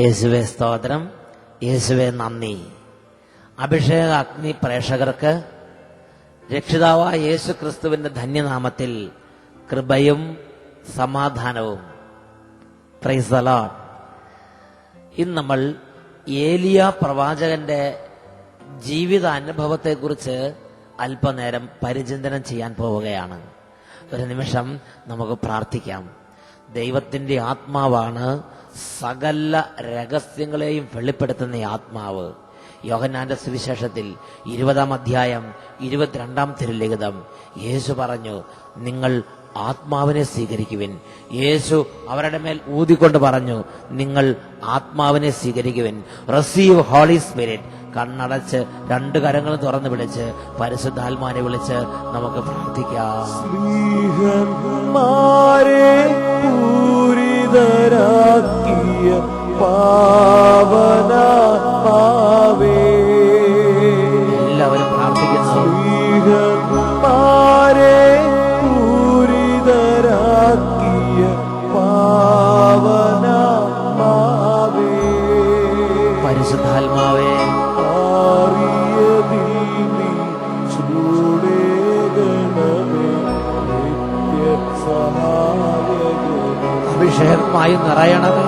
യേശുവേ സ്തോത്രം, യേശുവേ നന്ദി. അഭിഷേക അഗ്നി പ്രേക്ഷകർക്ക് രക്ഷിതാവായ യേശു ക്രിസ്തുവിന്റെ ധന്യനാമത്തിൽ കൃപയും സമാധാനവും. Price the Lord. ഇന്ന് നമ്മൾ ഏലിയ പ്രവാചകന്റെ ജീവിതാനുഭവത്തെക്കുറിച്ച് അല്പനേരം പരിചിന്തനം ചെയ്യാൻ പോവുകയാണ്. ഒരു നിമിഷം നമുക്ക് പ്രാർത്ഥിക്കാം. ദൈവത്തിന്റെ ആത്മാവാണ് സകല രഹസ്യങ്ങളെയും വെളിപ്പെടുത്തുന്ന ആത്മാവ്. യോഹന്നാന്റെ സുവിശേഷത്തിൽ 20-ാം അധ്യായം 22-ാം തിരുലിഖിതം യേശു പറഞ്ഞു, നിങ്ങൾ ആത്മാവിനെ സ്വീകരിക്കുവിൻ. യേശു അവരുടെ മേൽ ഊതിക്കൊണ്ട് പറഞ്ഞു, നിങ്ങൾ ആത്മാവിനെ സ്വീകരിക്കുവിൻ. Receive holy spirit. കണ്ണടച്ച് 2 കരങ്ങളും തുറന്ന് വിളിച്ച് പരിശുദ്ധാത്മാവിനെ വിളിച്ച് നമുക്ക് പ്രാർത്ഥിക്കാം. പൂരിതരാക്കിയ പാവനാത്മാവേ, എല്ലാവരും പ്രാർത്ഥിക്കുന്നു. സ്നേഹന്മാരെ പൂരിതരാക്കിയ പാവനാത്മാവേ, പരിശുദ്ധാത്മാവേ, അഭിഷേകമായി നിറയണമേ.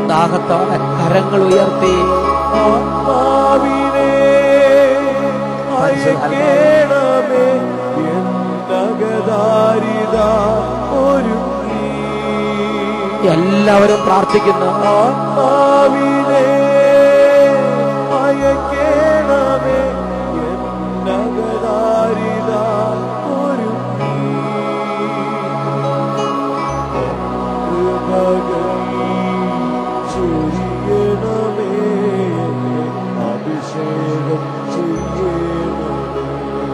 ദാഹത്തോടെ കരങ്ങൾ ഉയർത്തി ആത്മാവിനെ അയക്കേണമേ, എന്നകദാരിത ഒരുക്കി. എല്ലാവരും പ്രാർത്ഥിക്കുന്നു. ആത്മാവിനെ അയക്കേണമേ, എന്നകദാരിത ഒരുക്കി. ചൊരിയണമേ, അഭിഷേകം ചെയ്യണമേ.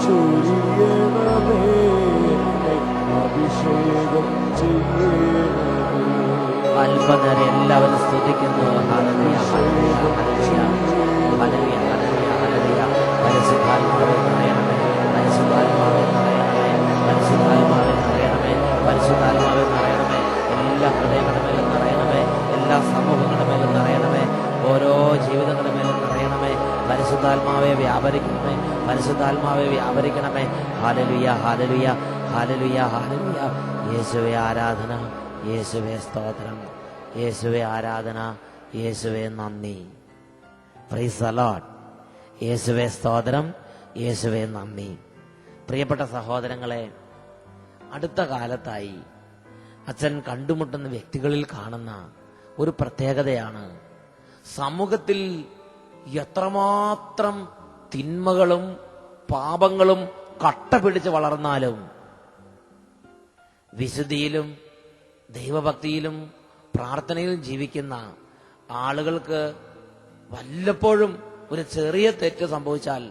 ചൊരിയണമേ, അഭിഷേകം ചെയ്യണമേ. അല്പനേരം എല്ലാവരും സ്തുതിക്കുന്നു. ഹല്ലേലൂയ, ഹല്ലേലൂയ, ഹല്ലേലൂയ, ഹല്ലേലൂയ, ഹല്ലേലൂയ, ഹല്ലേലൂയ. പരിശുദ്ധാത്മാവേ നിറയണമേ, പരിശുദ്ധാത്മാവേ നിറയണമേ, പരിശുദ്ധാത്മാവേ നിറയണമേ, പരിശുദ്ധാത്മാവേ നിറയണമേ. എല്ലാ ഹൃദയങ്ങളുടെ മേലും നിറയണമേ, എല്ലാ സമൂഹങ്ങളുടെ മേലും നിറയണമേ, ഓരോ ജീവിതങ്ങളുടെ മേലും നിറയണമേ. പരിശുദ്ധാത്മാവെ വ്യാപരിക്കണമേ, പരിശുദ്ധാത്മാവെ വ്യാപരിക്കണമേ. ഹല്ലേലൂയ, ഹല്ലേലൂയ, ഹല്ലേലൂയ, ഹല്ലേലൂയ. യേശുവേ ആരാധന, യേശുവേ സ്തോത്രം, യേശുവേ ആരാധന, യേശുവേ നന്ദി. Praise the Lord. യേശുവേ സ്തോത്രം, യേശുവേ നന്ദി. പ്രിയപ്പെട്ട സഹോദരങ്ങളെ, അടുത്ത കാലത്തായി അച്ഛൻ കണ്ടുമുട്ടുന്ന വ്യക്തികളിൽ കാണുന്ന ഒരു പ്രത്യേകതയാണ് സമൂഹത്തിൽ എത്രമാത്രം തിന്മകളും പാപങ്ങളും കട്ട പിടിച്ച് വളർന്നാലും വിശുദ്ധിയിലും ദൈവഭക്തിയിലും പ്രാർത്ഥനയിലും ജീവിക്കുന്ന ആളുകൾക്ക് വല്ലപ്പോഴും ഒരു ചെറിയ തെറ്റ് സംഭവിച്ചാൽ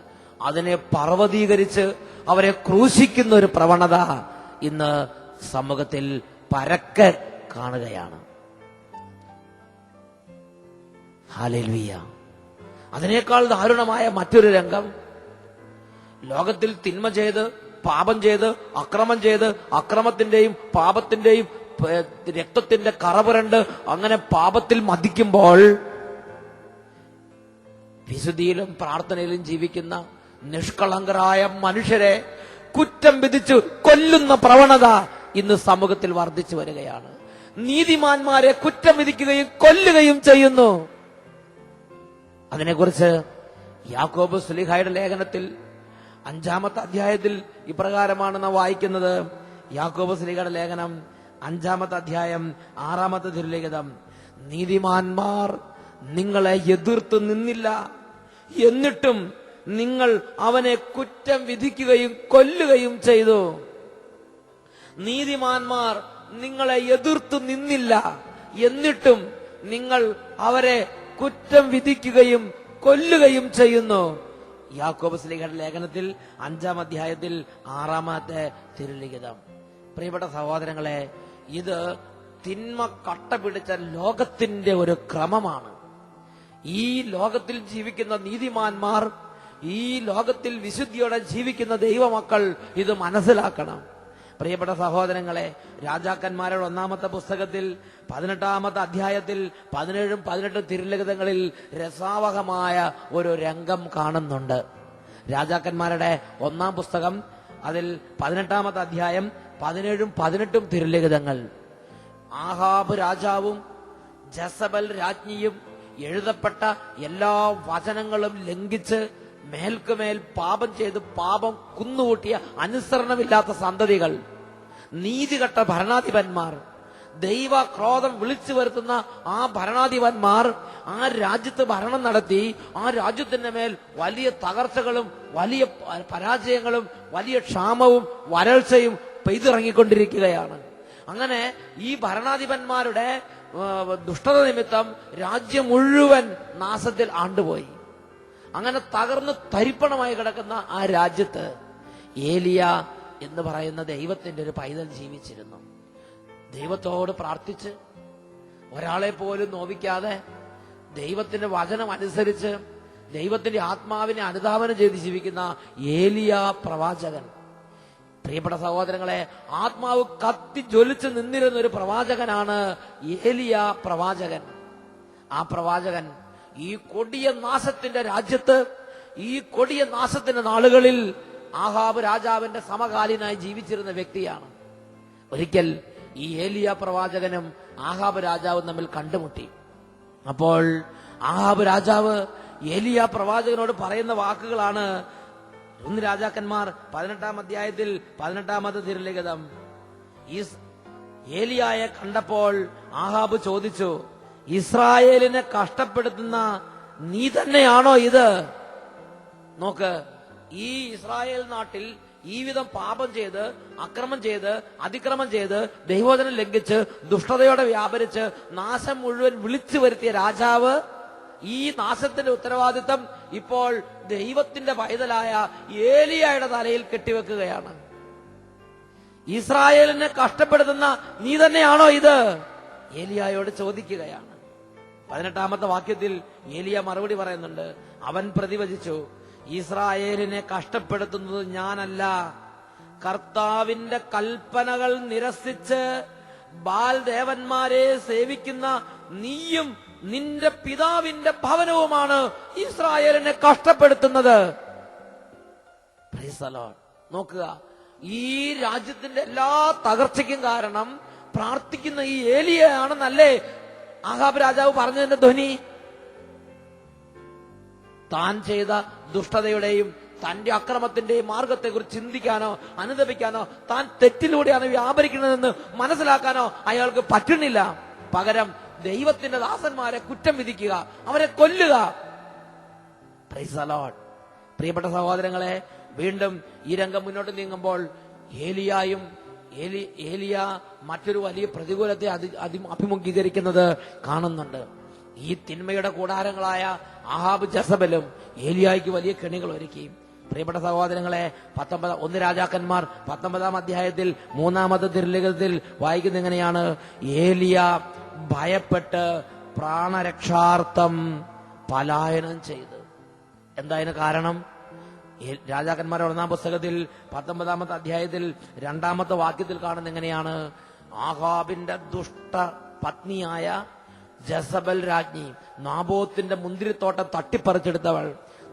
അതിനെ പർവ്വതീകരിച്ച് അവരെ ക്രൂശിക്കുന്ന ഒരു പ്രവണത ഇന്ന് സമൂഹത്തിൽ പരക്കെ കാണുകയാണ്. ഹല്ലേലൂയ. അതിനേക്കാൾ ദാരുണമായ മറ്റൊരു രംഗം, ലോകത്തിൽ തിന്മ ചെയ്ത് പാപം ചെയ്ത് അക്രമം ചെയ്ത് അക്രമത്തിന്റെയും പാപത്തിന്റെയും രക്തത്തിന്റെ കറപുരണ്ട് അങ്ങനെ പാപത്തിൽ മതിക്കുമ്പോൾ വിശുദ്ധിയിലും പ്രാർത്ഥനയിലും ജീവിക്കുന്ന നിഷ്കളങ്കരായ മനുഷ്യരെ കുറ്റം വിധിച്ച് കൊല്ലുന്ന പ്രവണത ഇന്ന് സമൂഹത്തിൽ വർദ്ധിച്ചു വരികയാണ്. നീതിമാന്മാരെ കുറ്റം വിധിക്കുകയും കൊല്ലുകയും ചെയ്യുന്നു. അതിനെക്കുറിച്ച് യാക്കോബ് ശ്ലീഹായുടെ ലേഖനത്തിൽ 5-ാമത്തെ അധ്യായത്തിൽ ഇപ്രകാരമാണ് നാം വായിക്കുന്നത്. യാക്കോബ് ശ്ലീഹയുടെ ലേഖനം 5-ാമത്തെ അധ്യായം 6-ാമത്തെ തിരുലിഖിതം. നീതിമാന്മാർ നിങ്ങളെ എതിർത്ത് നിന്നില്ല, എന്നിട്ടും നിങ്ങൾ അവനെ കുറ്റം വിധിക്കുകയും കൊല്ലുകയും ചെയ്തു. നീതിമാന്മാർ നിങ്ങളെ എതിർത്ത് നിന്നില്ല, എന്നിട്ടും നിങ്ങൾ അവരെ കുറ്റം വിധിക്കുകയും കൊല്ലുകയും ചെയ്യുന്നു. യാക്കോബ് ശ്ലീഹയുടെ ലേഖനത്തിൽ 5-ാം അധ്യായത്തിൽ 6-ാമത്തെ തിരുലിഖിതം. പ്രിയപ്പെട്ട സഹോദരങ്ങളെ, ഇത് തിന്മ കട്ട പിടിച്ച ലോകത്തിന്റെ ഒരു ക്രമമാണ്. ഈ ലോകത്തിൽ ജീവിക്കുന്ന നീതിമാന്മാർ, ഈ ലോകത്തിൽ വിശുദ്ധിയോടെ ജീവിക്കുന്ന ദൈവമക്കൾ ഇത് മനസ്സിലാക്കണം. പ്രിയപ്പെട്ട സഹോദരങ്ങളെ, രാജാക്കന്മാരുടെ 1-ാമത്തെ പുസ്തകത്തിൽ 18-ാമത്തെ അധ്യായത്തിൽ 17-18 തിരുലിഖിതങ്ങളിൽ രസാവഹമായ ഒരു രംഗം കാണുന്നുണ്ട്. രാജാക്കന്മാരുടെ 1-ാം പുസ്തകം അതിൽ 18-ാമത്തെ അധ്യായം 17-18 തിരുലിഖിതങ്ങൾ. ആഹാബ് രാജാവും ജസബൽ രാജ്ഞിയും എഴുതപ്പെട്ട എല്ലാ വചനങ്ങളും ലംഘിച്ച് മേൽക്കുമേൽ പാപം ചെയ്ത് പാപം കുന്നുകൂട്ടിയ അനുസരണമില്ലാത്ത സന്തതികൾ, നീതികെട്ട ഭരണാധിപന്മാർ, ദൈവ ക്രോധം വിളിച്ചു വരുത്തുന്ന ആ ഭരണാധിപന്മാർ ആ രാജ്യത്ത് ഭരണം നടത്തി ആ രാജ്യത്തിന്റെ മേൽ വലിയ തകർച്ചകളും വലിയ പരാജയങ്ങളും വലിയ ക്ഷാമവും വരൾച്ചയും പെയ്തിറങ്ങിക്കൊണ്ടിരിക്കുകയാണ്. അങ്ങനെ ഈ ഭരണാധിപന്മാരുടെ ദുഷ്ടത നിമിത്തം രാജ്യം മുഴുവൻ നാശത്തിൽ ആണ്ടുപോയി. അങ്ങനെ തകർന്ന് തരിപ്പണമായി കിടക്കുന്ന ആ രാജ്യത്ത് ഏലിയ എന്ന് പറയുന്ന ദൈവത്തിന്റെ ഒരു പൈതൽ ജീവിച്ചിരുന്നു. ദൈവത്തോട് പ്രാർത്ഥിച്ച് ഒരാളെ പോലും നോവിക്കാതെ ദൈവത്തിന്റെ വചനം അനുസരിച്ച് ദൈവത്തിന്റെ ആത്മാവിനെ അനുധാവനം ചെയ്ത് ജീവിക്കുന്ന ഏലിയ പ്രവാചകൻ. പ്രിയപ്പെട്ട സഹോദരങ്ങളെ, ആത്മാവ് കത്തി ജ്വലിച്ച് നിന്നിരുന്ന ഒരു പ്രവാചകനാണ് ഏലിയ പ്രവാചകൻ. ആ പ്രവാചകൻ ഈ കൊടിയ നാശത്തിന്റെ രാജ്യത്ത്, ഈ കൊടിയ നാശത്തിന്റെ നാളുകളിൽ ആഹാബ് രാജാവിന്റെ സമകാലീനായി ജീവിച്ചിരുന്ന വ്യക്തിയാണ്. ഒരിക്കൽ ഈ ഏലിയ പ്രവാചകനും ആഹാബ് രാജാവും തമ്മിൽ കണ്ടുമുട്ടി. അപ്പോൾ ആഹാബ് രാജാവ് ഏലിയ പ്രവാചകനോട് പറയുന്ന വാക്കുകളാണ് 1 രാജാക്കന്മാർ 18-ാം അധ്യായത്തിൽ 18-ാമത്തെ തിരുലിഖിതം. ഏലിയായെ കണ്ടപ്പോൾ ആഹാബ് ചോദിച്ചു, ഇസ്രായേലിനെ കഷ്ടപ്പെടുത്തുന്ന നീ തന്നെയാണോ ഇത്? നോക്ക്, ഈ ഇസ്രായേൽ നാട്ടിൽ ഈ വിധം പാപം ചെയ്ത് അക്രമം ചെയ്ത് അതിക്രമം ചെയ്ത് ദൈവവചനം ലംഘിച്ച് ദുഷ്ടതയോടെ വ്യാപരിച്ച് നാശം മുഴുവൻ വിളിച്ചു വരുത്തിയ രാജാവ് ഈ നാശത്തിന്റെ ഉത്തരവാദിത്തം ഇപ്പോൾ ദൈവത്തിന്റെ പൈതലായ ഏലിയായുടെ തലയിൽ കെട്ടിവെക്കുകയാണ്. ഇസ്രായേലിനെ കഷ്ടപ്പെടുത്തുന്ന നീ തന്നെയാണോ ഇത്? ഏലിയായോട് ചോദിക്കുകയാണ്. 18-ാമത്തെ വാക്യത്തിൽ ഏലിയ മറുപടി പറയുന്നുണ്ട്. അവൻ പ്രതിവചിച്ചു, ഇസ്രായേലിനെ കഷ്ടപ്പെടുത്തുന്നത് ഞാനല്ല, കർത്താവിന്റെ കൽപ്പനകൾ നിരസിച്ച് ബാൽ ദേവന്മാരെ സേവിക്കുന്ന നീയും നിന്റെ പിതാവിന്റെ ഭവനവുമാണ് ഇസ്രായേലിനെ കഷ്ടപ്പെടുത്തുന്നത്. Price the Lord. നോക്കുക, ഈ രാജ്യത്തിന്റെ എല്ലാ തകർച്ചയ്ക്കും കാരണം പ്രാർത്ഥിക്കുന്ന ഈ ഏലിയയാണെന്നല്ലേ ആഹാബ് രാജാവ് പറഞ്ഞതിന്റെ ധ്വനി? താൻ ചെയ്ത ദുഷ്ടതയുടെയും തന്റെ അക്രമത്തിന്റെയും മാർഗത്തെക്കുറിച്ച് ചിന്തിക്കാനോ അനുദപിക്കാനോ താൻ തെറ്റിലൂടെയാണ് വ്യാപരിക്കുന്നതെന്ന് മനസ്സിലാക്കാനോ അയാൾക്ക് പറ്റുന്നില്ല. പകരം ദൈവത്തിന്റെ ദാസന്മാരെ കുറ്റം വിധിക്കുക, അവരെ കൊല്ലുക. Price the Lord. പ്രിയപ്പെട്ട സഹോദരങ്ങളെ, വീണ്ടും ഈ രംഗം മുന്നോട്ട് നീങ്ങുമ്പോൾ ഏലിയ മറ്റൊരു വലിയ പ്രതികൂലത്തെ അഭിമുഖീകരിക്കുന്നത് കാണുന്നുണ്ട്. ഈ തിന്മയുടെ കൂടാരങ്ങളായ ആഹാബ് ജസബലും ഏലിയായ്ക്ക് വലിയ കെണികൾ ഒരുക്കി. പ്രിയപ്പെട്ട സഹോദരങ്ങളെ, 1 രാജാക്കന്മാർ 19-ാം അധ്യായത്തിൽ 3-ാമത്തെ തിരുലിഖിതത്തിൽ വായിക്കുന്ന എങ്ങനെയാണ്? ഏലിയ ഭയപ്പെട്ട് പ്രാണരക്ഷാർത്ഥം പലായനം ചെയ്തു. എന്തായതിന് കാരണം? രാജാക്കന്മാരുടെ 1-ാം പുസ്തകത്തിൽ 19-ാമത്തെ അധ്യായത്തിൽ 2-ാമത്തെ വാക്യത്തിൽ കാണുന്ന എങ്ങനെയാണ്? ആഹാബിന്റെ ദുഷ്ട പത്നിയായ ജസബൽ രാജ്ഞി, നാബോത്തിന്റെ മുന്തിരിത്തോട്ടം തട്ടിപ്പറിച്ചെടുത്തവൾ,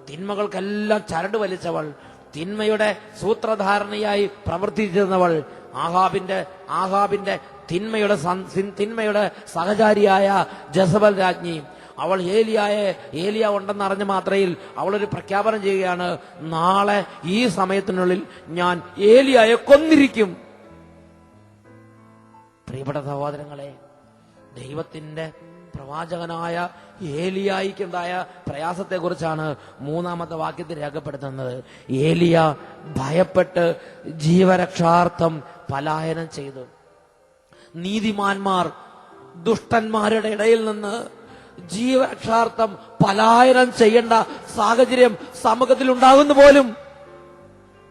തിന്മകൾക്കെല്ലാം ചരട് വലിച്ചവൾ, തിന്മയുടെ സൂത്രധാരണയായി പ്രവർത്തിച്ചിരുന്നവൾ, ആഹാബിന്റെ തിന്മയുടെ സഹചാരിയായ ജസബൽ രാജ്ഞി, അവൾ ഏലിയ ഉണ്ടെന്നറിഞ്ഞ മാത്രയിൽ അവളൊരു പ്രഖ്യാപനം ചെയ്യുകയാണ്, നാളെ ഈ സമയത്തിനുള്ളിൽ ഞാൻ ഏലിയായെ കൊന്നിരിക്കും. പ്രിയപ്പെട്ട സഹോദരങ്ങളെ, ദൈവത്തിന്റെ പ്രവാചകനായ ഏലിയായിക്കുണ്ടായ പ്രയാസത്തെക്കുറിച്ചാണ് 3-ാമത്തെ വാക്യത്തിൽ രേഖപ്പെടുത്തുന്നത്. ഏലിയ ഭയപ്പെട്ട് ജീവരക്ഷാർത്ഥം പലായനം ചെയ്തു. നീതിമാന്മാർ ദുഷ്ടന്മാരുടെ ഇടയിൽ നിന്ന് ജീവരക്ഷാർത്ഥം പലായനം ചെയ്യേണ്ട സാഹചര്യം സമൂഹത്തിൽ ഉണ്ടാകുന്നു പോലും.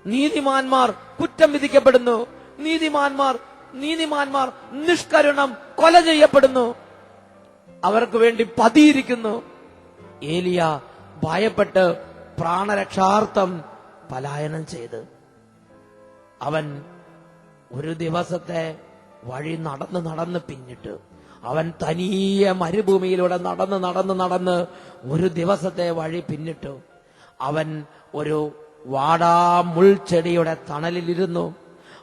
നീതിമാന്മാർ കുറ്റം വിധിക്കപ്പെടുന്നു. നീതിമാന്മാർ നിഷ്കരുണം കൊല ചെയ്യപ്പെടുന്നു. അവർക്ക് വേണ്ടി പതിയിരിക്കുന്നു. ഏലിയ ഭയപ്പെട്ട് പ്രാണരക്ഷാർത്ഥം പലായനം ചെയ്ത് അവൻ ഒരു ദിവസത്തെ വഴി നടന്ന് പിന്നിട്ട് അവൻ തനിയെ മരുഭൂമിയിലൂടെ നടന്ന് ഒരു ദിവസത്തെ വഴി പിന്നിട്ടു. അവൻ ഒരു വാടാമുൾച്ചെടിയുടെ തണലിലിരുന്നു.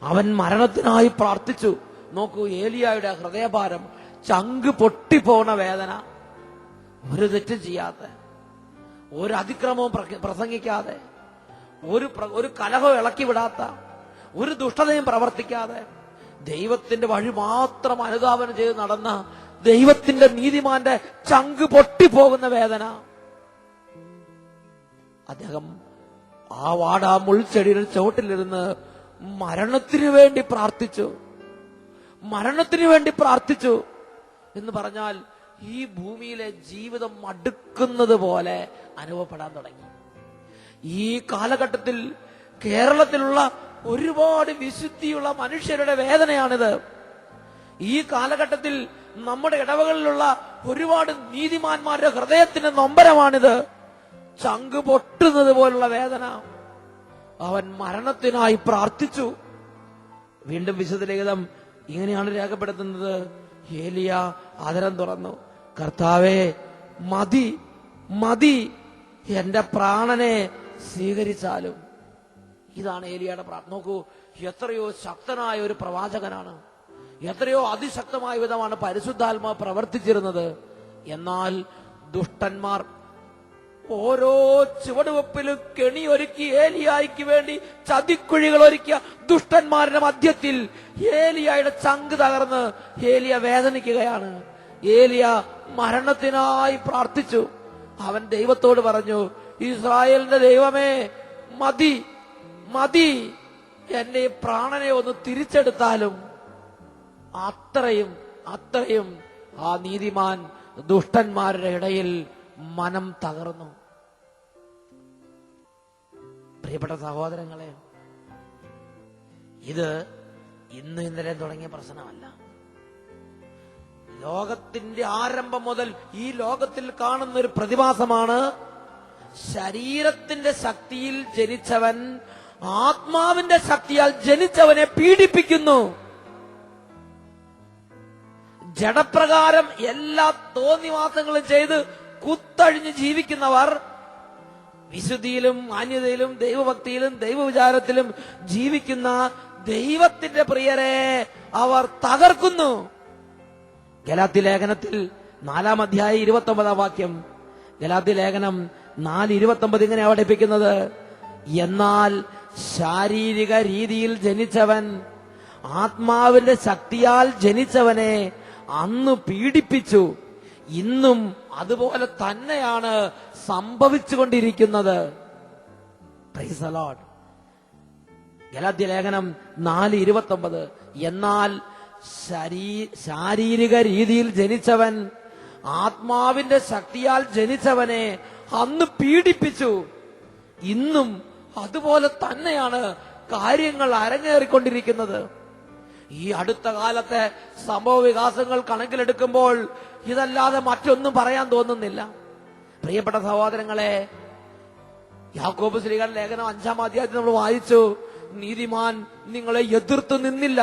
അവൻ മരണത്തിനായി പ്രാർത്ഥിച്ചു. നോക്കൂ, ഏലിയായുടെ ഹൃദയഭാരം, ചങ്ക് പൊട്ടിപ്പോണ വേദന. ഒരു തെറ്റും ചെയ്യാത്ത, ഒരു അതിക്രമവും പ്രസംഗിക്കാതെ, ഒരു കലഹം ഇളക്കി വിടാത്ത, ഒരു ദുഷ്ടതയും പ്രവർത്തിക്കാതെ ദൈവത്തിന്റെ വഴി മാത്രം അനുധാവനം ചെയ്ത് നടന്ന ദൈവത്തിന്റെ നീതിമാന്റെ ചങ്ക് പൊട്ടിപ്പോകുന്ന വേദന. അദ്ദേഹം ആ മുൾച്ചെടിയുടെ ചുവട്ടിലിരുന്ന് മരണത്തിനു വേണ്ടി പ്രാർത്ഥിച്ചു എന്ന് പറഞ്ഞാൽ ഈ ഭൂമിയിലെ ജീവിതം മടുക്കുന്നത് പോലെ അനുഭവപ്പെടാൻ തുടങ്ങി. ഈ കാലഘട്ടത്തിൽ കേരളത്തിലുള്ള ഒരുപാട് വിശുദ്ധിയുള്ള മനുഷ്യരുടെ വേദനയാണിത്. ഈ കാലഘട്ടത്തിൽ നമ്മുടെ ഇടവകളിലുള്ള ഒരുപാട് നീതിമാന്മാരുടെ ഹൃദയത്തിന്റെ നൊമ്പരമാണിത്. ചങ്ക് പൊട്ടുന്നത് പോലുള്ള വേദന. അവൻ മരണത്തിനായി പ്രാർത്ഥിച്ചു. വീണ്ടും വിശുദ്ധ ലിഖിതം ഇങ്ങനെയാണ് രേഖപ്പെടുത്തുന്നത്. ഏലിയ അധരം തുറന്നു, കർത്താവേ, മതി, എന്റെ പ്രാണനെ സ്വീകരിച്ചാലും. ഇതാണ് ഏലിയയുടെ പ്രാർത്ഥന. നോക്കൂ, എത്രയോ ശക്തനായ ഒരു പ്രവാചകനാണ്, എത്രയോ അതിശക്തമായ വിധമാണ് പരിശുദ്ധാത്മാവ് പ്രവർത്തിച്ചിരുന്നത്. എന്നാൽ ദുഷ്ടന്മാർ ഓരോ ചുവടുവെപ്പിലും കെണിയൊരുക്കി ഏലിയായ്ക്ക് വേണ്ടി ചതിക്കുഴികൾ ഒരുക്കിയ ദുഷ്ടന്മാരുടെ മധ്യത്തിൽ ഏലിയായുടെ ചങ്ക് തകർന്ന് ഏലിയ വേദനിക്കുകയാണ്. ഏലിയ മരണത്തിനായി പ്രാർത്ഥിച്ചു. അവൻ ദൈവത്തോട് പറഞ്ഞു, ഇസ്രായേലിന്റെ ദൈവമേ, മതി, എന്റെ പ്രാണനെ ഒന്ന് തിരിച്ചെടുത്താലും. അത്രയും ആ നീതിമാൻ ദുഷ്ടന്മാരുടെ ഇടയിൽ മനം തകർന്നു. പ്രിയപ്പെട്ട സഹോദരങ്ങളെ, ഇത് ഇന്നലെ തുടങ്ങിയ പ്രശ്നമല്ല. ലോകത്തിന്റെ ആരംഭം മുതൽ ഈ ലോകത്തിൽ കാണുന്ന ഒരു പ്രതിഭാസമാണ്. ശരീരത്തിന്റെ ശക്തിയിൽ ജനിച്ചവൻ ആത്മാവിന്റെ ശക്തിയാൽ ജനിച്ചവനെ പീഡിപ്പിക്കുന്നു. ജഡപ്രകാരം എല്ലാ തോന്നിവാസങ്ങളും ചെയ്ത് കുത്തഴിഞ്ഞ് ജീവിക്കുന്നവർ വിശുദ്ധിയിലും മാന്യതയിലും ദൈവഭക്തിയിലും ദൈവവിചാരത്തിലും ജീവിക്കുന്ന ദൈവത്തിന്റെ പ്രിയരെ അവർ തകർക്കുന്നു. ഗലാത്യ ലേഖനത്തിൽ 4-ാം അധ്യായം 29-ാം വാക്യം, ഗലാത്യ ലേഖനം 4:29 ഇങ്ങനെ അവതരിപ്പിക്കുന്നത്, എന്നാൽ ശാരീരിക രീതിയിൽ ജനിച്ചവൻ ആത്മാവിന്റെ ശക്തിയാൽ ജനിച്ചവനെ അന്ന് പീഡിപ്പിച്ചു, ഇന്നും അതുപോലെ തന്നെയാണ് സംഭവിച്ചുകൊണ്ടിരിക്കുന്നത്. Price the Lord. ഗലാത്യ ലേഖനം 4:29, എന്നാൽ ശാരീരിക രീതിയിൽ ജനിച്ചവൻ ആത്മാവിന്റെ ശക്തിയാൽ ജനിച്ചവനെ അന്ന് പീഡിപ്പിച്ചു, ഇന്നും അതുപോലെ തന്നെയാണ് കാര്യങ്ങൾ അരങ്ങേറിക്കൊണ്ടിരിക്കുന്നത്. ഈ അടുത്ത കാലത്തെ സംഭവ വികാസങ്ങൾ കണക്കിലെടുക്കുമ്പോൾ ഇതല്ലാതെ മറ്റൊന്നും പറയാൻ തോന്നുന്നില്ല. പ്രിയപ്പെട്ട സഹോദരങ്ങളെ, യാക്കോബ് ശ്ലീഹയുടെ ലേഖനം 5-ാം അധ്യായത്തിൽ നമ്മൾ വായിച്ചു, നീതിമാൻ നിങ്ങളെ എതിർത്തു നിന്നില്ല,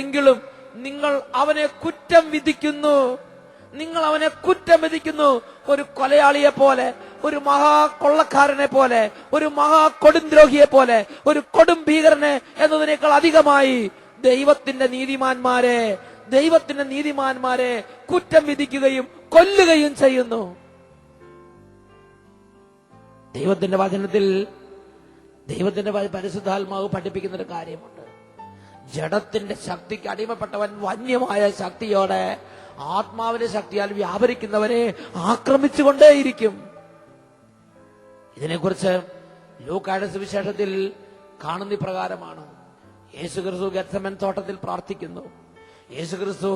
എങ്കിലും നിങ്ങൾ അവനെ കുറ്റം വിധിക്കുന്നു. ഒരു കൊലയാളിയെ പോലെ, ഒരു മഹാകൊള്ളക്കാരനെ പോലെ, ഒരു മഹാകൊടുംദ്രോഹിയെ പോലെ, ഒരു കൊടും ഭീകരനെ എന്നതിനേക്കാൾ അധികമായി ദൈവത്തിന്റെ നീതിമാന്മാരെ കുറ്റം വിധിക്കുകയും കൊല്ലുകയും ചെയ്യുന്നു. ദൈവത്തിന്റെ വചനത്തിൽ ദൈവത്തിന്റെ പരിശുദ്ധാത്മാവ് പഠിപ്പിക്കുന്ന ഒരു കാര്യമുണ്ട്. ജഡത്തിന്റെ ശക്തിക്ക് അടിമപ്പെട്ടവൻ വന്യമായ ശക്തിയോടെ ആത്മാവിന്റെ ശക്തിയാൽ വ്യാപരിക്കുന്നവനെ ആക്രമിച്ചുകൊണ്ടേയിരിക്കും. ഇതിനെക്കുറിച്ച് ലൂക്കായുടെ സുവിശേഷത്തിൽ കാണുന്ന പ്രകാരമാണ്. യേശുക്രിസ്തു ഗെത്സമൻ തോട്ടത്തിൽ പ്രാർത്ഥിക്കുന്നു. യേശുക്രിസ്തു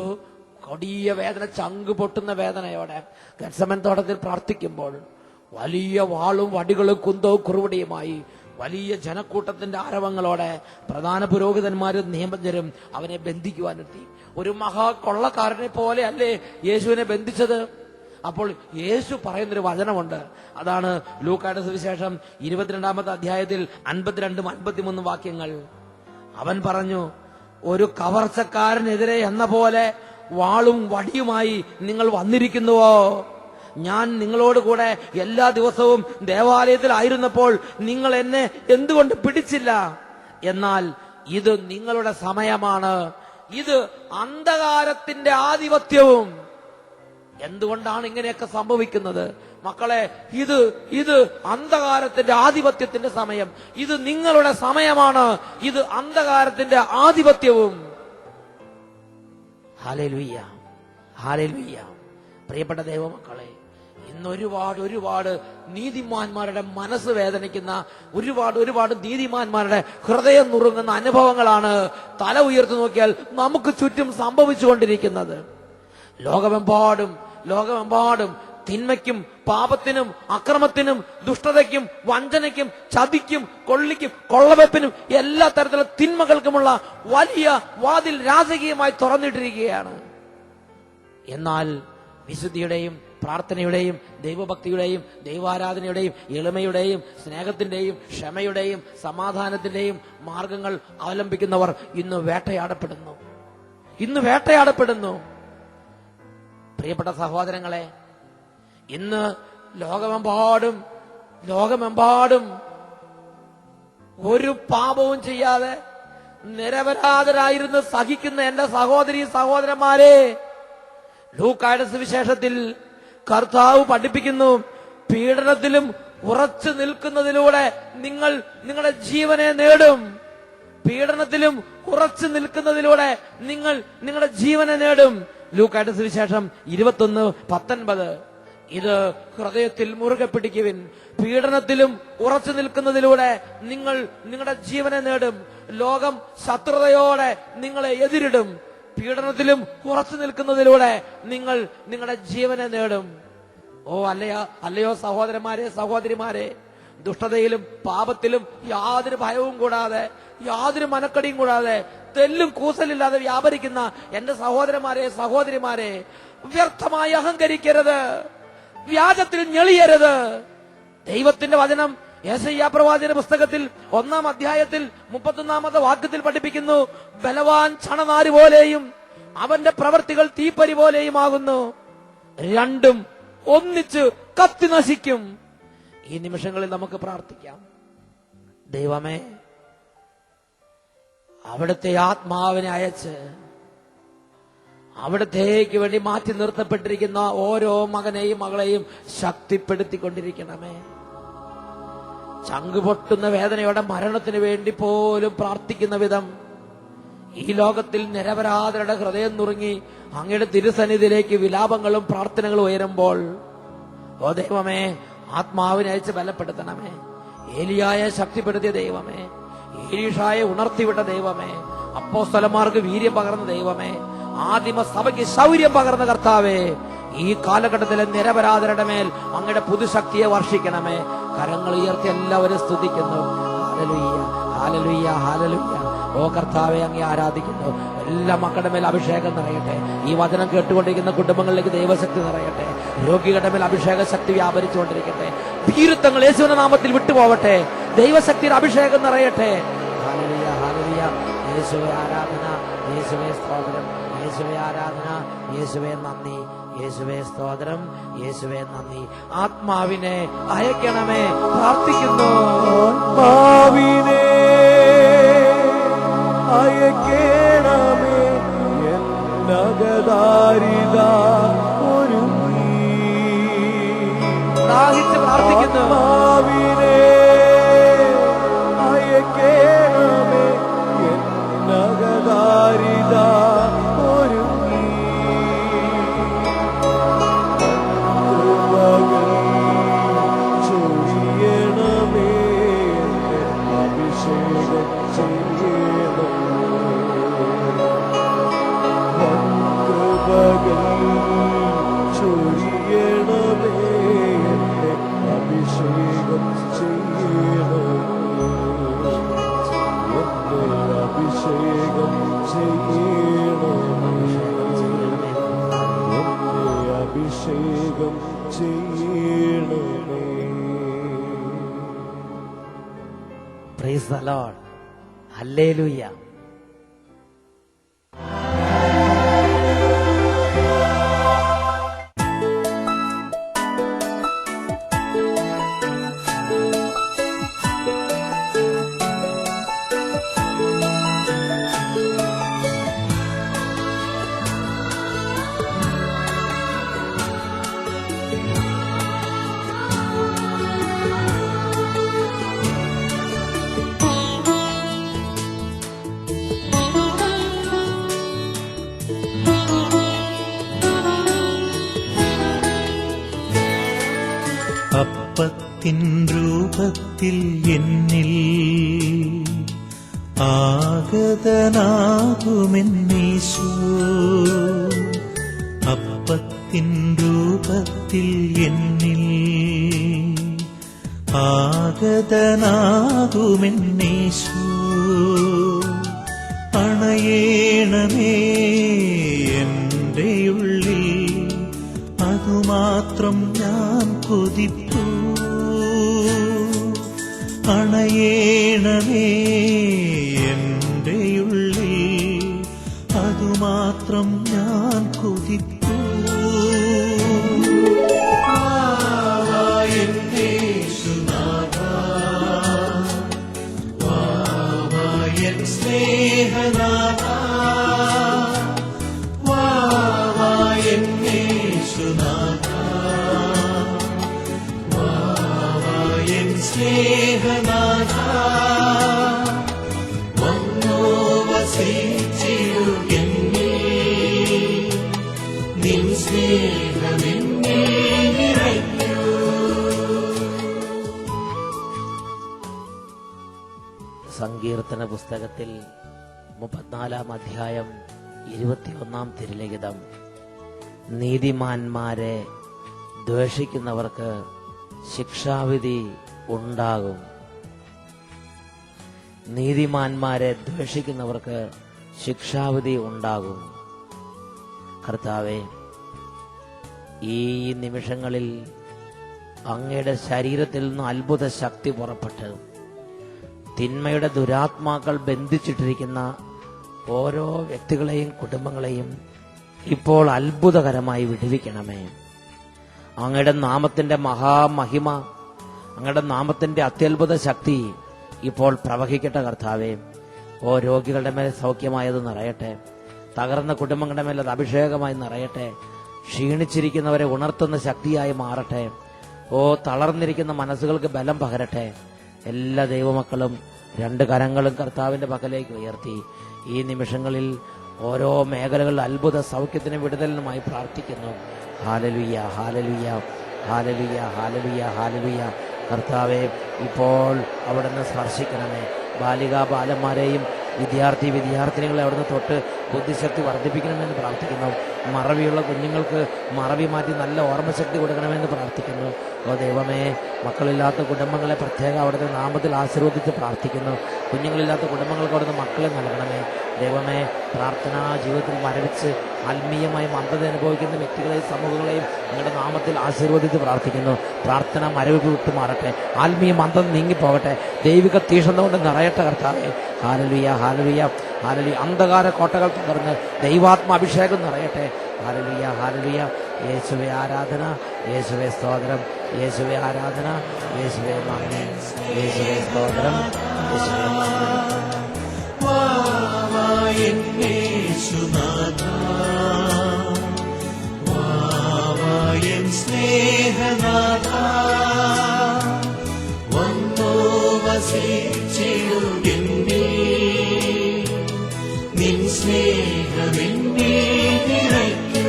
കൊടിയ വേദന, ചങ്ക് പൊട്ടുന്ന വേദനയോടെ ഗെത്സമൻ തോട്ടത്തിൽ പ്രാർത്ഥിക്കുമ്പോൾ വലിയ വാളും വടികളും കുന്തവും കുറുവടിയുമായി വലിയ ജനക്കൂട്ടത്തിന്റെ ആരവങ്ങളോടെ പ്രധാന പുരോഹിതന്മാരും നിയമജ്ഞരും അവനെ ബന്ധിക്കുവാനെത്തി. ഒരു മഹാകൊള്ളക്കാരനെ പോലെ അല്ലേ യേശുവിനെ ബന്ധിച്ചത്? അപ്പോൾ യേശു പറയുന്നൊരു വചനമുണ്ട്. അതാണ് ലൂക്കായുടെ സുവിശേഷം 22-ാമത്തെ അധ്യായത്തിൽ 52, 53 വാക്യങ്ങൾ. അവൻ പറഞ്ഞു, ഒരു കവർച്ചക്കാരനെതിരെ എന്ന പോലെ വാളും വടിയുമായി നിങ്ങൾ വന്നിരിക്കുന്നുവോ? ഞാൻ നിങ്ങളോട് കൂടെ എല്ലാ ദിവസവും ദേവാലയത്തിലായിരുന്നപ്പോൾ നിങ്ങൾ എന്നെ എന്തുകൊണ്ട് പിടിച്ചില്ല? എന്നാൽ ഇത് നിങ്ങളുടെ സമയമാണ്. ഇത് അന്ധകാരത്തിന്റെ ആധിപത്യവും. എന്തുകൊണ്ടാണ് ഇങ്ങനെയൊക്കെ സംഭവിക്കുന്നത് മക്കളെ? ഇത് അന്ധകാരത്തിന്റെ ആധിപത്യത്തിന്റെ സമയം. ഇത് നിങ്ങളുടെ സമയമാണ്. ഇത് അന്ധകാരത്തിന്റെ ആധിപത്യവും. Hallelujah, hallelujah. പ്രിയപ്പെട്ട ദൈവമക്കളെ, ഇന്ന് ഒരുപാട് നീതിമാന്മാരുടെ മനസ്സ് വേദനിക്കുന്ന, ഒരുപാട് നീതിമാന്മാരുടെ ഹൃദയം നുറുങ്ങുന്ന അനുഭവങ്ങളാണ് തല ഉയർത്തി നോക്കിയാൽ നമുക്ക് ചുറ്റും സംഭവിച്ചുകൊണ്ടിരിക്കുന്നത്. ലോകമെമ്പാടും തിന്മയ്ക്കും പാപത്തിനും അക്രമത്തിനും ദുഷ്ടതയ്ക്കും വഞ്ചനയ്ക്കും ചതിക്കും കൊള്ളിക്കും കൊള്ളവെപ്പിനും എല്ലാ തരത്തിലുള്ള തിന്മകൾക്കുമുള്ള വലിയ വാതിൽ രാജകീയമായി തുറന്നിട്ടിരിക്കുകയാണ്. എന്നാൽ വിശുദ്ധിയുടെയും പ്രാർത്ഥനയുടെയും ദൈവഭക്തിയുടെയും ദൈവാരാധനയുടെയും എളിമയുടെയും സ്നേഹത്തിന്റെയും ക്ഷമയുടെയും സമാധാനത്തിന്റെയും മാർഗങ്ങൾ അവലംബിക്കുന്നവർ ഇന്ന് വേട്ടയാടപ്പെടുന്നു. പ്രിയപ്പെട്ട സഹോദരങ്ങളെ, ഇന്ന് ലോകമെമ്പാടും ഒരു പാപവും ചെയ്യാതെ നിരപരാധരായിരുന്ന് സഹിക്കുന്ന എന്റെ സഹോദരന്മാരെ, ലൂക്കായുടെ സുവിശേഷത്തിൽ കർത്താവ് പഠിപ്പിക്കുന്നു, പീഡനത്തിലും ഉറച്ചു നിൽക്കുന്നതിലൂടെ നിങ്ങൾ നിങ്ങളുടെ ജീവനെ നേടും. പീഡനത്തിലും ഉറച്ചു നിൽക്കുന്നതിലൂടെ നിങ്ങൾ നിങ്ങളുടെ ജീവനെ നേടും. ലൂക്കായുടെ സുവിശേഷം 21:19. ഇത് ഹൃദയത്തിൽ മുറുകെ പിടിക്കുവിൻ. പീഡനത്തിലും ഉറച്ചു നിൽക്കുന്നതിലൂടെ നിങ്ങൾ നിങ്ങളുടെ ജീവനെ നേടും. ലോകം ശത്രുതയോടെ നിങ്ങളെ എതിരിടും. പീഡനത്തിലും ഉറച്ചു നിൽക്കുന്നതിലൂടെ നിങ്ങൾ നിങ്ങളുടെ ജീവനെ നേടും. അല്ലയോ സഹോദരന്മാരെ, സഹോദരിമാരെ, ദുഷ്ടതയിലും പാപത്തിലും യാതൊരു ഭയവും കൂടാതെ, യാതൊരു മനക്കടിയും കൂടാതെ, തെല്ലും കൂസലില്ലാതെ വ്യാപരിക്കുന്ന എന്റെ സഹോദരന്മാരെ, സഹോദരിമാരെ, വ്യർത്ഥമായി അഹങ്കരിക്കരുത്, വ്യാജത്തിൽ ഞെളിയരുത്. ദൈവത്തിന്റെ വചനം യെശയ്യാ പ്രവാചകന്റെ പുസ്തകത്തിൽ 1-ാം അധ്യായത്തിൽ 31-ാമത്തെ വാക്യത്തിൽ പഠിപ്പിക്കുന്നു, ബലവാൻ ചണനാര് പോലെയും അവന്റെ പ്രവൃത്തികൾ തീപ്പരി പോലെയുമാകുന്നു. രണ്ടും ഒന്നിച്ച് കത്തി നശിക്കും. ഈ നിമിഷങ്ങളിൽ നമുക്ക് പ്രാർത്ഥിക്കാം. ദൈവമേ, അവിടുത്തെ ആത്മാവിനെ അയച്ച് അവിടത്തേക്ക് വേണ്ടി മാറ്റി നിർത്തപ്പെട്ടിരിക്കുന്ന ഓരോ മകനെയും മകളെയും ശക്തിപ്പെടുത്തിക്കൊണ്ടിരിക്കണമേ. ചങ്കുപൊട്ടുന്ന വേദനയോടെ മരണത്തിന് വേണ്ടി പോലും പ്രാർത്ഥിക്കുന്ന വിധം ഈ ലോകത്തിൽ നിരപരാധരുടെ ഹൃദയം നുറുങ്ങി അങ്ങയുടെ തിരുസന്നിധിയിലേക്ക് വിലാപങ്ങളും പ്രാർത്ഥനകളും ഉയരുമ്പോൾ, ഓ ദൈവമേ, ആത്മാവിനെ അയച്ച് ബലപ്പെടുത്തണമേ. ഏലിയായെ ശക്തിപ്പെടുത്തിയ ദൈവമേ, ഏലീഷായെ ഉണർത്തിവിട്ട ദൈവമേ, അപ്പോസ്തലന്മാർക്ക് വീര്യം പകർന്ന ദൈവമേ, ആദിമ സഭയ്ക്ക് ശൗര്യം പകർന്ന കർത്താവേ, ഈ കാലഘട്ടത്തിലെ നിരപരാധരുടെ മേൽ അങ്ങയുടെ പുതുശക്തിയെ വർഷിക്കണമേ. കരങ്ങൾ ഉയർത്തി എല്ലാവരും സ്തുതിക്കുന്നു. ഹല്ലേലൂയ, ഹല്ലേലൂയ, ഹല്ലേലൂയ. ഓ കർത്താവെ, അങ്ങേ ആരാധിക്കുന്നു. എല്ലാ മക്കളുടെ മേൽ അഭിഷേകം നിറയട്ടെ. ഈ വചനം കേട്ടുകൊണ്ടിരിക്കുന്ന കുടുംബങ്ങളിലേക്ക് ദൈവശക്തി നിറയട്ടെ. രോഗികളുടെ മേൽ അഭിഷേക ശക്തി വ്യാപരിച്ചുകൊണ്ടിരിക്കട്ടെ. ഭീരുത്വങ്ങൾ യേശുവിന്റെ നാമത്തിൽ വിട്ടുപോവട്ടെ. ദൈവശക്തിയുടെ അഭിഷേകം നിറയട്ടെ. ഹല്ലേലൂയ, ഹല്ലേലൂയ. യേശുവേ ആരാധന, യേശുവേ സ്തോത്രം, യേശുവേ ആരാധന, യേശുവേ നന്ദി, യേശുവേ സ്തോത്രം, യേശുവേ നന്ദി. ആത്മാവിനെ അയക്കണമേ. പ്രാർത്ഥിക്കുന്നു. ആത്മാവിനെ അയക്കണമേ. എന്നകദാരിത ഒരുങ്ങി ദാഹിച്ച് പ്രാർത്ഥിക്കുന്നു. ആത്മാവിനെ അയക്കണമേ. എന്നകദാരിത ഒരുങ്ങി കൃപകൾ ചൊരിയണമേ. അഭിഷേകം ചൊരിയണമേ. അഭിഷേകം ചെയ്യണമേ. അഭിഷേകം ചെയ്യണമേ. അഭിഷേകം പ്രൈസ് ദി ലോർഡ്. ഹല്ലേലൂയ. അപ്പത്തിൻ രൂപത്തിൽ എന്നിൽ ആഗതനാകുമെന്നീശോ, അപ്പത്തിൻ രൂപത്തിൽ എന്നിൽ ആഗതനാകുമെന്നീശോ, അണയേണമേ എൻ്റെ ഉള്ളിൽ അതുമാത്രം ഞാൻ കൊതിപ്പൂ, അണയേണമേ എൻ്റെ ഉള്ളിൽ അതുമാത്രം ഞാൻ കൊതിപ്പൂ. എൻ സ്നേഹനാഥ, സ്നേഹനാഥ, വന്നോ വസിച്ചിടുകെന്നിൽ, നിൻ സ്നേഹമെന്നിൽ നിറയ്ക്കൂ. സങ്കീർത്തന പുസ്തകത്തിൽ 34 അധ്യായം 21 തിരുലിഖിതം, നീതിമാന്മാരെ ദ്വേഷിക്കുന്നവർക്ക് ശിക്ഷാവിധി ഉണ്ടാകും. നീതിമാന്മാരെ ദ്വേഷിക്കുന്നവർക്ക് ശിക്ഷാവിധി ഉണ്ടാകും. കർത്താവേ, ഈ നിമിഷങ്ങളിൽ അങ്ങയുടെ ശരീരത്തിൽ നിന്ന് അത്ഭുത ശക്തി പുറപ്പെട്ട് തിന്മയുടെ ദുരാത്മാക്കൾ ബന്ധിച്ചിട്ടിരിക്കുന്ന ഓരോ വ്യക്തികളെയും കുടുംബങ്ങളെയും ഇപ്പോൾ അത്ഭുതകരമായി വിടുവിക്കണമേ. അങ്ങയുടെ നാമത്തിന്റെ മഹാമഹിമ, അങ്ങയുടെ നാമത്തിന്റെ അത്യത്ഭുത ശക്തി ഇപ്പോൾ പ്രവഹിക്കട്ടെ കർത്താവേ. ഓ രോഗികളുടെ മേൽ സൗഖ്യമായത് നിറയട്ടെ, തകർന്ന കുടുംബങ്ങളുടെ മേൽ അത് അഭിഷേകമായി നിറയട്ടെ, ക്ഷീണിച്ചിരിക്കുന്നവരെ ഉണർത്തുന്ന ശക്തിയായി മാറട്ടെ. ഓ തളർന്നിരിക്കുന്ന മനസ്സുകൾക്ക് ബലം പകരട്ടെ. എല്ലാ ദൈവമക്കളും 2 കരങ്ങളും കർത്താവിന്റെ പക്കലേക്ക് ഉയർത്തി ഈ നിമിഷങ്ങളിൽ ഓരോ മേഖലകളിൽ അത്ഭുത സൗഖ്യത്തിനും വിടുതലിനുമായി പ്രാർത്ഥിക്കുന്നു. ഹല്ലേലൂയ, ഹല്ലേലൂയ, ഹല്ലേലൂയ, ഹല്ലേലൂയ, ഹല്ലേലൂയ. കർത്താവെ, ഇപ്പോൾ അവിടുന്ന് സ്പർശിക്കണമേ. ബാലികാ ബാലന്മാരെയും വിദ്യാർത്ഥിനികളെ അവിടുന്ന് തൊട്ട് ബുദ്ധിശക്തി വർദ്ധിപ്പിക്കണമെന്ന് പ്രാർത്ഥിക്കുന്നു. മറവിയുള്ള കുഞ്ഞുങ്ങൾക്ക് മറവി മാറ്റി നല്ല ഓർമ്മശക്തി കൊടുക്കണമെന്ന് പ്രാർത്ഥിക്കുന്നു. ഓ ദൈവമേ, മക്കളില്ലാത്ത കുടുംബങ്ങളെ പ്രത്യേകം അവിടുത്തെ നാമത്തിൽ ആശീർവദിച്ച് പ്രാർത്ഥിക്കുന്നു. കുഞ്ഞുങ്ങളില്ലാത്ത കുടുംബങ്ങൾക്ക് അവിടുന്ന് മക്കളെ നൽകണമേ. ദൈവമേ, പ്രാർത്ഥനാ ജീവിതത്തിൽ മരവിച്ച് ആത്മീയമായി മന്ദത അനുഭവിക്കുന്ന വ്യക്തികളെയും സമൂഹങ്ങളെയും നിങ്ങളുടെ നാമത്തിൽ ആശീർവദിച്ച് പ്രാർത്ഥിക്കുന്നു. പ്രാർത്ഥന മരവിപ്പ് വിട്ടുമാറട്ടെ, ആത്മീയ മന്ദത നീങ്ങിപ്പോകട്ടെ, ദൈവിക തീഷ്ണത കൊണ്ട് നിറയട്ടെ കർത്താവേ. ഹല്ലേലൂയ, ഹല്ലേലൂയ, ഹല്ലേലൂയ. അന്ധകാര കോട്ടകൾ തകർന്ന് ദൈവാത്മാഭിഷേകം നിറയട്ടെ. ഹല്ലേലൂയ, ഹല്ലേലൂയ. യേശുവേ ആരാധന, യേശുവേ സ്തോത്രം, യേശുവേ ആരാധന, യേശുവേ നന്ദി, യേശുവേ സ്തോത്രം, യേശുവേ നന്ദി. സ്നേഹനാഥ, വന്നോ വസിച്ചിടുകെന്നിൽ, നിൻ സ്നേഹമെന്നിൽ നിറയ്ക്കൂ.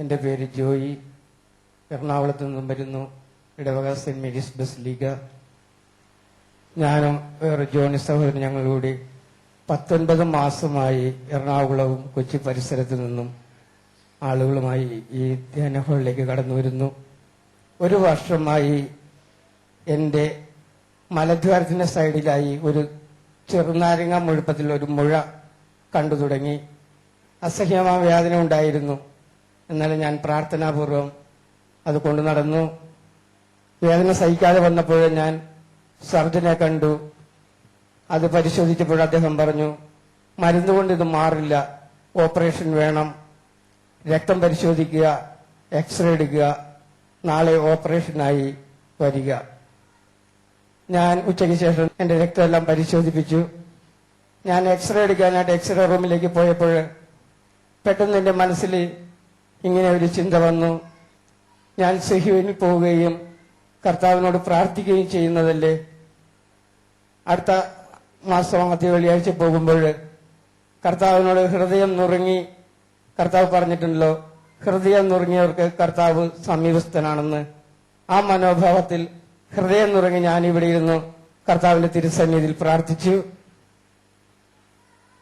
എൻ്റെ പേര് ജോയി, എറണാകുളത്ത് നിന്നും വരുന്നു. ഇടവക സെന്റ് മേരീസ് ബസിലിക്ക. ഞാനും വേറെ ജോണി സഹോദരൻ ഞങ്ങളിലൂടെ 19 മാസമായി എറണാകുളവും കൊച്ചി പരിസരത്ത് നിന്നും ആളുകളുമായി ഈ ധ്യാന ഹാളിലേക്ക് കടന്നു വരുന്നു. 1 വർഷമായി എൻ്റെ മലദ്വാരത്തിന്റെ സൈഡിലായി ഒരു ചെറുനാരങ്ങ മുഴുപ്പത്തിൽ ഒരു മുഴ കണ്ടു തുടങ്ങി. അസഹ്യമായ വേദന ഉണ്ടായിരുന്നു. എന്നാലും ഞാൻ പ്രാർത്ഥനാപൂർവം അത് കൊണ്ടു നടന്നു. വേദന സഹിക്കാതെ വന്നപ്പോൾ ഞാൻ സർജനെ കണ്ടു. അത് പരിശോധിച്ചപ്പോൾ അദ്ദേഹം പറഞ്ഞു, മരുന്ന് കൊണ്ട് ഇത് മാറില്ല, ഓപ്പറേഷൻ വേണം, രക്തം പരിശോധിക്കുക, എക്സ്റേ എടുക്കുക, നാളെ ഓപ്പറേഷനായി വരിക. ഞാൻ ഉച്ചയ്ക്ക് ശേഷം എന്റെ രക്തമെല്ലാം പരിശോധിപ്പിച്ചു. ഞാൻ എക്സ്റേ എടുക്കാനായിട്ട് എക്സ്റേ റൂമിലേക്ക് പോയപ്പോൾ പെട്ടെന്ന് എന്റെ മനസ്സിൽ ഇങ്ങനെ ഒരു ചിന്ത വന്നു, ഞാൻ സഹീവനിൽ പോവുകയും കർത്താവിനോട് പ്രാർത്ഥിക്കുകയും ചെയ്യുന്നതല്ലേ. അടുത്ത മാസം ആദ്യ വെള്ളിയാഴ്ച പോകുമ്പോൾ കർത്താവിനോട് ഹൃദയം നുറുങ്ങി, കർത്താവ് പറഞ്ഞിട്ടുണ്ടല്ലോ, ഹൃദയം നുറുങ്ങിയവർക്ക് കർത്താവ് സമീപസ്ഥനാണെന്ന്. ആ മനോഭാവത്തിൽ ഹൃദയം നുറുങ്ങി ഞാൻ ഇവിടെ ഇരുന്നു കർത്താവിന്റെ തിരുസന്നിധിയിൽ പ്രാർത്ഥിച്ചു.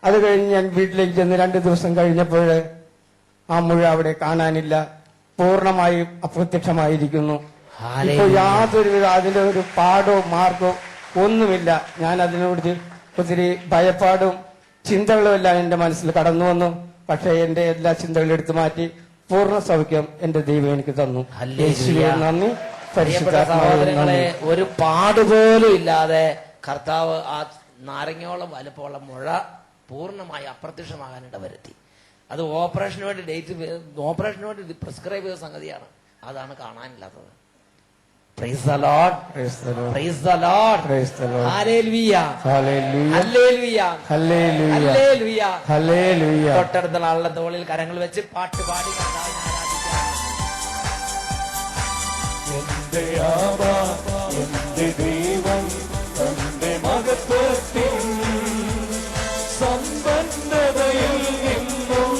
അത് കഴിഞ്ഞ് ഞാൻ വീട്ടിലേക്ക് ചെന്ന് 2 ദിവസം കഴിഞ്ഞപ്പോൾ ആ മുഴ അവിടെ കാണാനില്ല, പൂർണ്ണമായും അപ്രത്യക്ഷമായിരിക്കുന്നു. ഇപ്പൊ യാതൊരുവിധ അതിന്റെ ഒരു പാടോ മാർഗോ ഒന്നുമില്ല. ഞാൻ അതിനോട് ഒത്തിരി ഭയപ്പാടും ചിന്തകളും എല്ലാം എന്റെ മനസ്സിൽ കടന്നു വന്നു. പക്ഷെ എന്റെ എല്ലാ ചിന്തകളും എടുത്തു മാറ്റി പൂർണ്ണ സൗഖ്യം എന്റെ ദൈവം എനിക്ക് തന്നു. യേശുവേ നന്ദി, പരിശുദ്ധാത്മാവേ നന്ദി. ഒരു പാടുപോലും ഇല്ലാതെ കർത്താവ് ആ നാരങ്ങയോളം വലുപ്പമുള്ള മുഴ പൂർണ്ണമായി അപ്രത്യക്ഷമാകാനിട വരുത്തി. അത് ഓപ്പറേഷന് വേണ്ടി പ്രിസ്ക്രൈബ് ചെയ്ത സംഗതിയാണ്. അതാണ് കാണാനില്ലാത്തത്. Praise the Lord. Praise the Lord. Praise the Lord. Praise the Lord. Hallelujah. Hallelujah. Hallelujah. Hallelujah. Hallelujah. Hallelujah. തൊട്ടടുത്ത ആളുടെ തോളിൽ കരങ്ങൾ വെച്ച് പാട്ട് പാടി കർത്താവിനെ ആരാധിക്കാം. എന്റെ ആവാ എന്റെ ദൈവം തന്റെ മഹത്വത്തിൻ സമ്പന്നതയിൽ നിന്നും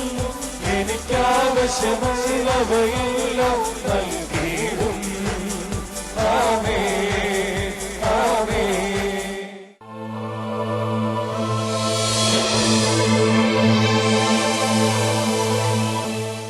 എനിക്കാവശ്യമുള്ളവയെല്ലാം നൽകി